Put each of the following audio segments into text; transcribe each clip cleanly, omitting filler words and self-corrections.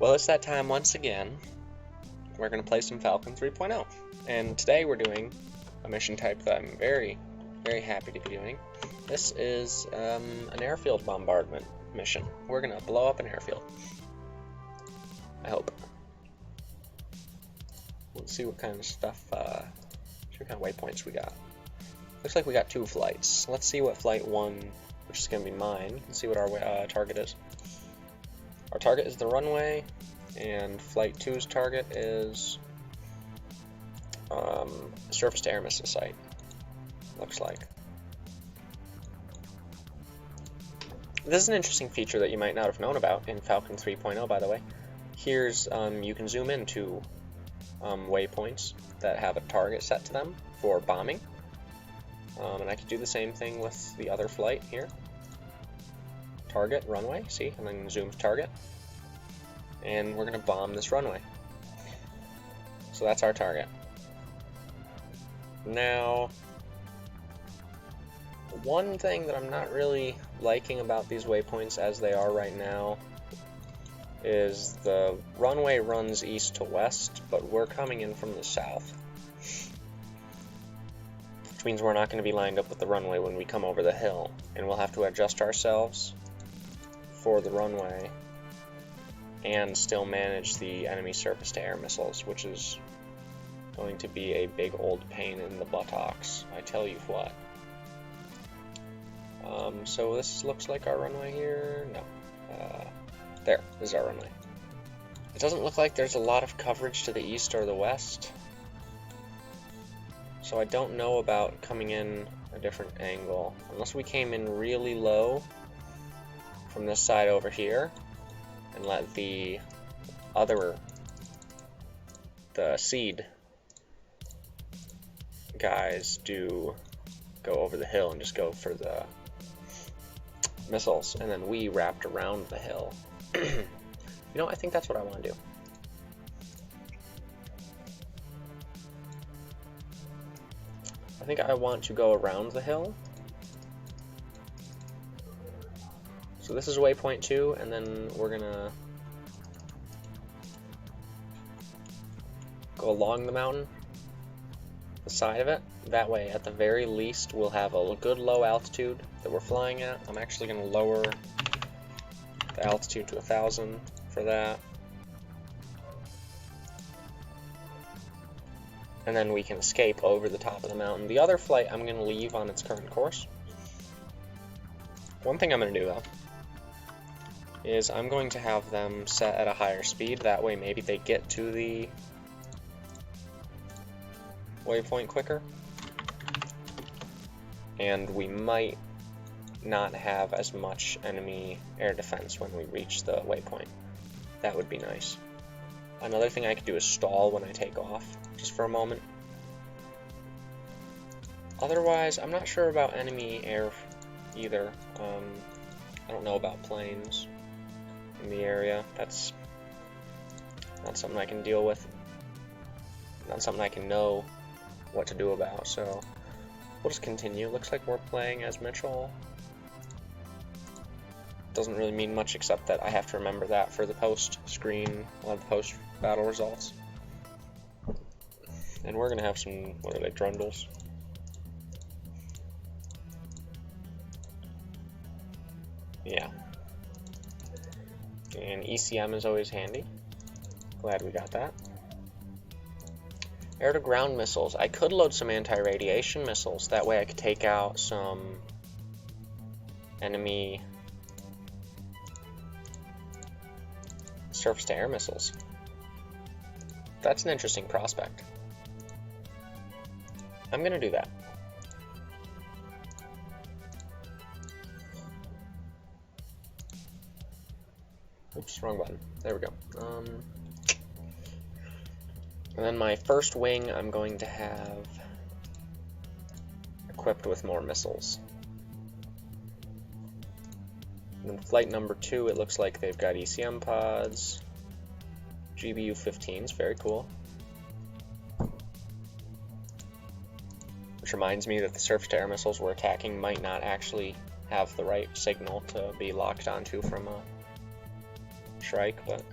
Well, it's that time once again. We're going to play some Falcon 3.0. And today we're doing a mission type that I'm very, very happy to be doing. This is an airfield bombardment mission. We're going to blow up an airfield. I hope. Let's see what kind of stuff, see what kind of waypoints we got. Looks like we got 2 flights. Let's see what flight 1, which is going to be mine, and see what our target is. Our target is the runway, and flight 2's target is surface-to-air missile site, looks like. This is an interesting feature that you might not have known about in Falcon 3.0, by the way. Here's, you can zoom into waypoints that have a target set to them for bombing. And I could do the same thing with the other flight here. Target, runway, see, and then zoom to target. And we're going to bomb this runway. So that's our target. Now, one thing that I'm not really liking about these waypoints as they are right now is the runway runs east to west, but we're coming in from the south. Which means we're not going to be lined up with the runway when we come over the hill, and we'll have to adjust ourselves for the runway and still manage the enemy surface-to-air missiles, which is going to be a big old pain in the buttocks, I tell you what. So this looks like our runway here. No. There is our runway. It doesn't look like there's a lot of coverage to the east or the west, so I don't know about coming in a different angle, unless we came in really low from this side over here and let the seed guys go over the hill and just go for the missiles, and then we wrapped around the hill. You know, I think that's what I want to do. I think I want to go around the hill. So this is waypoint 2, and then we're gonna go along the mountain, the side of it. That way, at the very least, we'll have a good low altitude that we're flying at. I'm actually gonna lower the altitude to 1,000 for that. And then we can escape over the top of the mountain. The other flight I'm gonna leave on its current course. One thing I'm gonna do though is I'm going to have them set at a higher speed. That way maybe they get to the waypoint quicker. And we might not have as much enemy air defense when we reach the waypoint. That would be nice. Another thing I could do is stall when I take off, just for a moment. Otherwise, I'm not sure about enemy air either. I don't know about planes in the area. That's not something I can deal with. Not something I can know what to do about, so we'll just continue. Looks like we're playing as Mitchell. Doesn't really mean much except that I have to remember that for the post screen, we'll have the post battle results. And we're gonna have some, what are they, Drundles? Yeah. And ECM is always handy. Glad we got that. Air-to-ground missiles. I could load some anti-radiation missiles. That way I could take out some enemy surface-to-air missiles. That's an interesting prospect. I'm gonna do that. Oops, wrong button. There we go. And then my first wing I'm going to have equipped with more missiles. And then flight number 2, it looks like they've got ECM pods, GBU-15s, very cool. Which reminds me that the surface-to-air missiles we're attacking might not actually have the right signal to be locked onto from a strike, but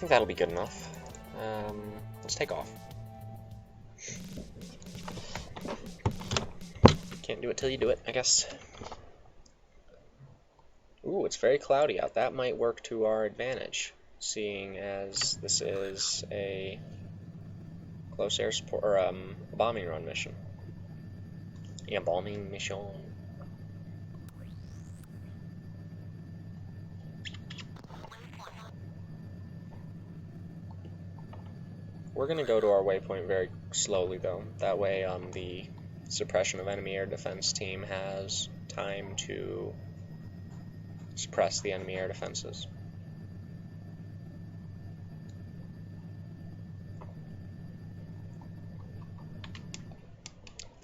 think that'll be good enough. Let's take off. Can't do it till you do it, I guess. Ooh, it's very cloudy out. That might work to our advantage, seeing as this is a close air support, or bombing run mission. Yeah, bombing mission. We're gonna go to our waypoint very slowly, though. That way, the suppression of enemy air defense team has time to suppress the enemy air defenses.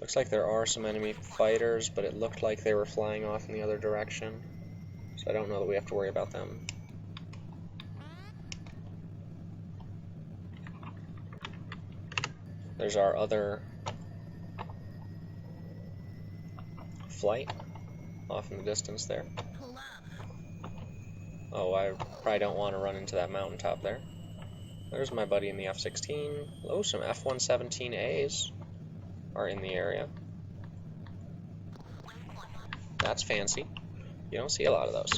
Looks like there are some enemy fighters, but it looked like they were flying off in the other direction, so I don't know that we have to worry about them. There's our other flight off in the distance there. Oh, I probably don't want to run into that mountaintop there. There's my buddy in the F-16. Oh, some F-117As are in the area. That's fancy. You don't see a lot of those.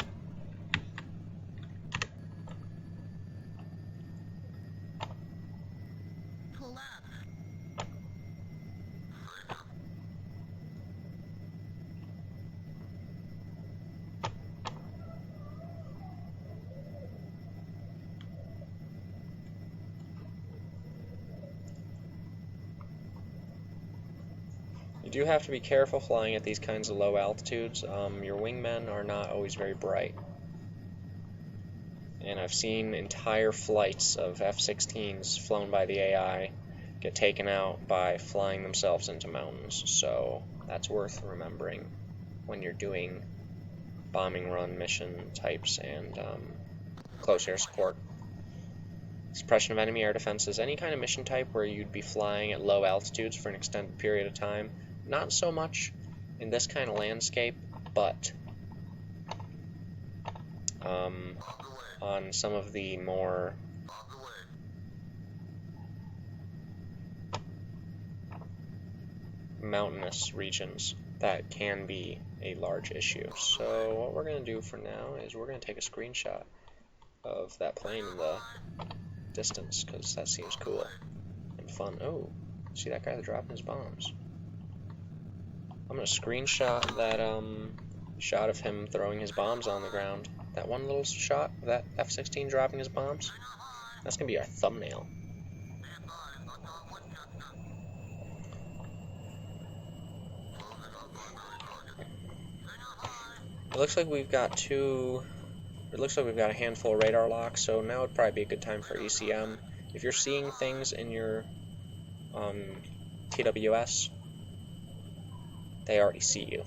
You do have to be careful flying at these kinds of low altitudes. Your wingmen are not always very bright. And I've seen entire flights of F-16s flown by the AI get taken out by flying themselves into mountains. So that's worth remembering when you're doing bombing run mission types and close air support. Suppression of enemy air defenses, any kind of mission type where you'd be flying at low altitudes for an extended period of time. Not so much in this kind of landscape, but on some of the more mountainous regions, that can be a large issue. So what we're going to do for now is we're going to take a screenshot of that plane in the distance, because that seems cool and fun. Oh, see that guy dropping his bombs? I'm going to screenshot that shot of him throwing his bombs on the ground. That one little shot of that F-16 dropping his bombs. That's going to be our thumbnail. It looks like we've got a handful of radar locks, so now would probably be a good time for ECM. If you're seeing things in your TWS, they already see you.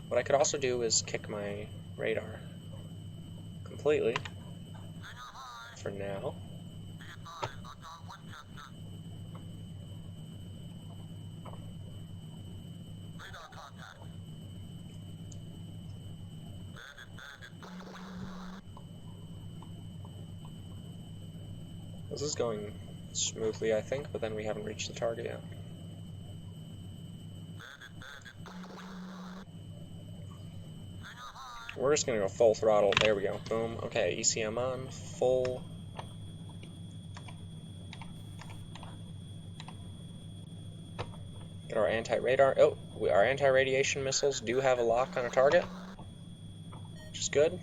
What I could also do is kick my radar completely for now. This is going smoothly, I think, but then we haven't reached the target yet. We're just going to go full throttle. There we go. Boom. Okay, ECM on. Full. Get our anti-radar. Oh, our anti-radiation missiles do have a lock on a target, which is good.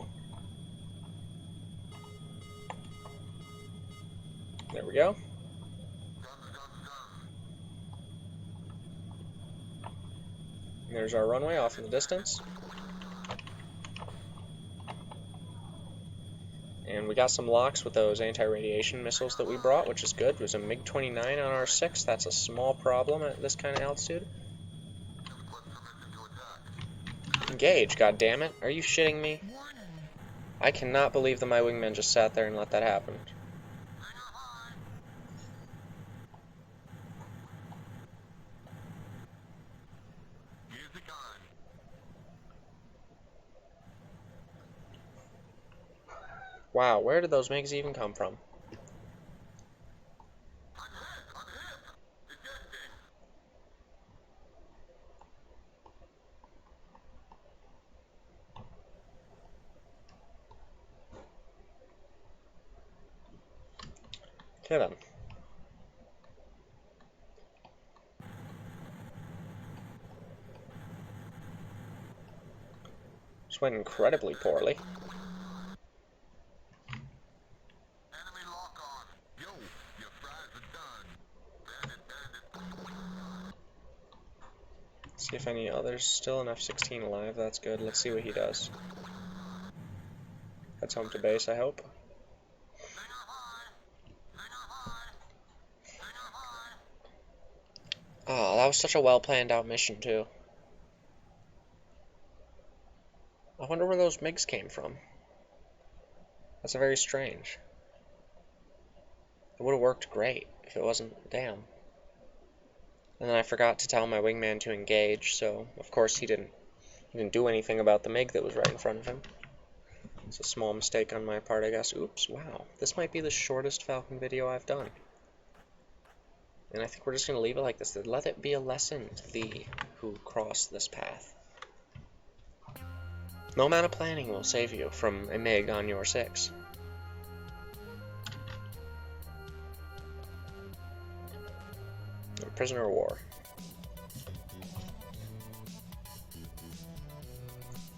There we go. And there's our runway off in the distance. And we got some locks with those anti-radiation missiles that we brought, which is good. There's a MiG-29 on our 6. That's a small problem at this kind of altitude. Engage, goddammit. Are you shitting me? I cannot believe that my wingman just sat there and let that happen. Wow, where did those MiGs even come from? Okay then. This went incredibly poorly. See if any others. Still an F-16 alive. That's good. Let's see what he does. Heads home to base, I hope. Oh, that was such a well planned out mission too. I wonder where those MiGs came from. That's very strange. It would have worked great if it wasn't. Damn. And then I forgot to tell my wingman to engage, so of course he didn't do anything about the MiG that was right in front of him. It's a small mistake on my part, I guess. Oops, wow. This might be the shortest Falcon video I've done. And I think we're just going to leave it like this. Let it be a lesson to thee who cross this path. No amount of planning will save you from a MiG on your 6. Prisoner of war.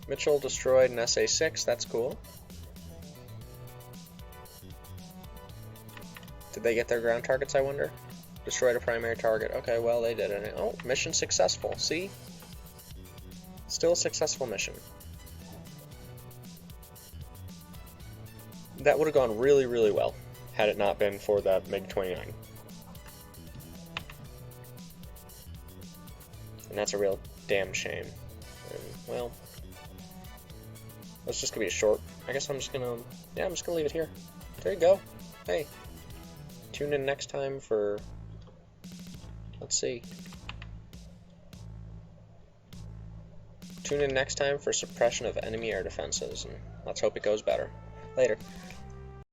Mitchell destroyed an SA-6, that's cool. Did they get their ground targets, I wonder? Destroyed a primary target. Okay, well, they did it. Oh, mission successful. See? Still a successful mission. That would have gone really, really well had it not been for that MiG-29. And that's a real damn shame. And, well, that's just gonna be a short. I guess I'm just gonna leave it here. There you go. Hey, tune in next time for, let's see. Tune in next time for suppression of enemy air defenses, and let's hope it goes better. Later.